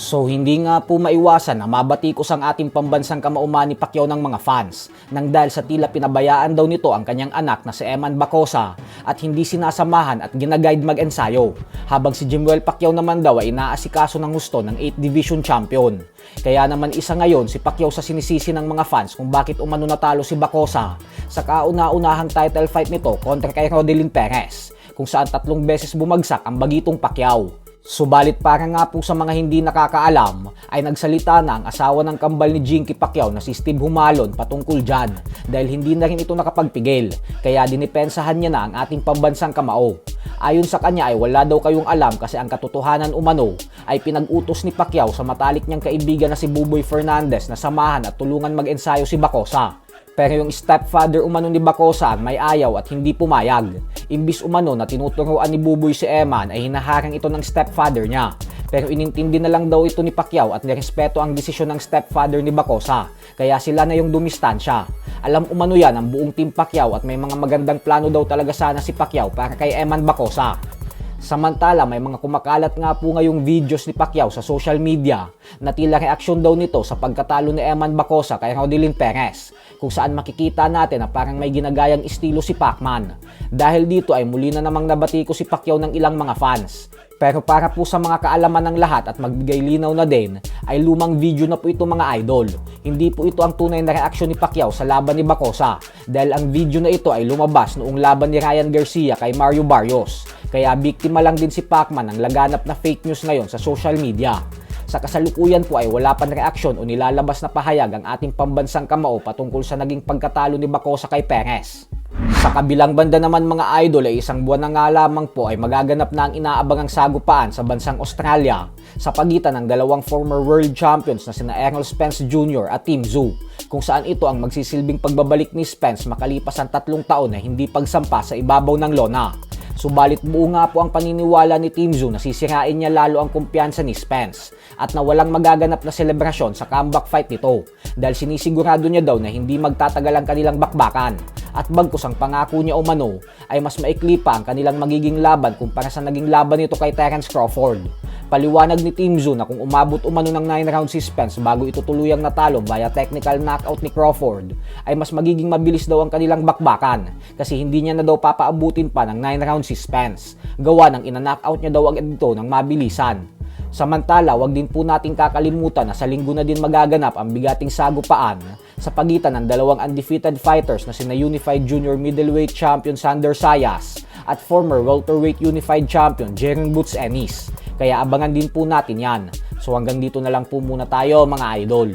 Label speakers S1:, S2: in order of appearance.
S1: So hindi nga po maiwasan na mabatikos ang ating pambansang kamauman ni Pacquiao ng mga fans nang dahil sa tila pinabayaan daw nito ang kanyang anak na si Eman Bacosa at hindi sinasamahan at ginaguide mag-ensayo, habang si Jimuel Pacquiao naman daw ay inaasikaso ng husto ng 8th Division Champion. Kaya naman isa ngayon si Pacquiao sa sinisisi ng mga fans kung bakit umano natalo si Bacosa sa kauna-unahang title fight nito kontra kay Rodelin Perez, kung saan 3 beses bumagsak ang bagitong Pacquiao. Subalit para nga po sa mga hindi nakakaalam, ay nagsalita na ang asawa ng kambal ni Jinky Pacquiao na si Steve Humalon patungkol dyan dahil hindi na rin ito nakapagpigil, kaya dinipensahan niya na ang ating pambansang kamao. Ayon sa kanya ay wala daw kayong alam kasi ang katotohanan umano ay pinag-utos ni Pacquiao sa matalik niyang kaibigan na si Buboy Fernandez na samahan at tulungan mag-ensayo si Bacosa. Pero yung stepfather umano ni Bacosa ang may ayaw at hindi pumayag. Imbis umano na tinuturuan ni Buboy si Eman ay hinaharang ito ng stepfather niya. Pero inintindi na lang daw ito ni Pacquiao at nirespeto ang desisyon ng stepfather ni Bacosa. Kaya sila na yung dumistansya. Alam umano yan ang buong team Pacquiao at may mga magandang plano daw talaga sana si Pacquiao para kay Eman Bacosa. Samantala, may mga kumakalat nga po ngayong videos ni Pacquiao sa social media na tila reaksyon daw nito sa pagkatalo ni Eman Bacosa kay Rodelin Perez, kung saan makikita natin na parang may ginagayang estilo si Pacman. Dahil dito ay muli na namang nabatiko si Pacquiao ng ilang mga fans. Pero para po sa mga kaalaman ng lahat at magbigay linaw na din, ay lumang video na po ito mga idol. Hindi po ito ang tunay na reaksyon ni Pacquiao sa laban ni Bacosa dahil ang video na ito ay lumabas noong laban ni Ryan Garcia kay Mario Barrios. Kaya biktima lang din si Pacman ng laganap na fake news ngayon sa social media. Sa kasalukuyan po ay wala pang reaksyon o nilalabas na pahayag ang ating pambansang kamao patungkol sa naging pagkatalo ni Bacosa kay Perez. Sa kabilang banda naman mga idol ay isang buwan na nga lamang po ay magaganap na ang inaabangang sagupaan sa bansang Australia sa pagitan ng dalawang former world champions na sina Errol Spence Jr. at Tim Tszyu, kung saan ito ang magsisilbing pagbabalik ni Spence makalipas ang 3 taon na hindi pagsampa sa ibabaw ng lona. Subalit buo nga po ang paniniwala ni Tim Tszyu na sisirain niya lalo ang kumpiyansa ni Spence at na walang magaganap na selebrasyon sa comeback fight nito dahil sinisigurado niya daw na hindi magtatagal ang kanilang bakbakan at bagkus ang pangako niya umano ay mas maikli pa ang kanilang magiging laban kumpara sa naging laban nito kay Terence Crawford. Paliwanag ni Tim Tszyu na kung umabot umano ng 9 rounds si Spence bago ito tuluyang natalo via technical knockout ni Crawford, ay mas magiging mabilis daw ang kanilang bakbakan kasi hindi niya na daw papaabutin pa ng 9 rounds si Spence. Gawa ng ina-knockout niya daw agad ito ng mabilisan. Samantala, wag din po nating kakalimutan na sa linggo na din magaganap ang bigating sagupaan sa pagitan ng dalawang undefeated fighters na sina Unified Junior Middleweight Champion Sander Sayas at former Welterweight Unified Champion Jeron Boots Ennis. Kaya abangan din po natin yan. So hanggang dito na lang po muna tayo mga idol.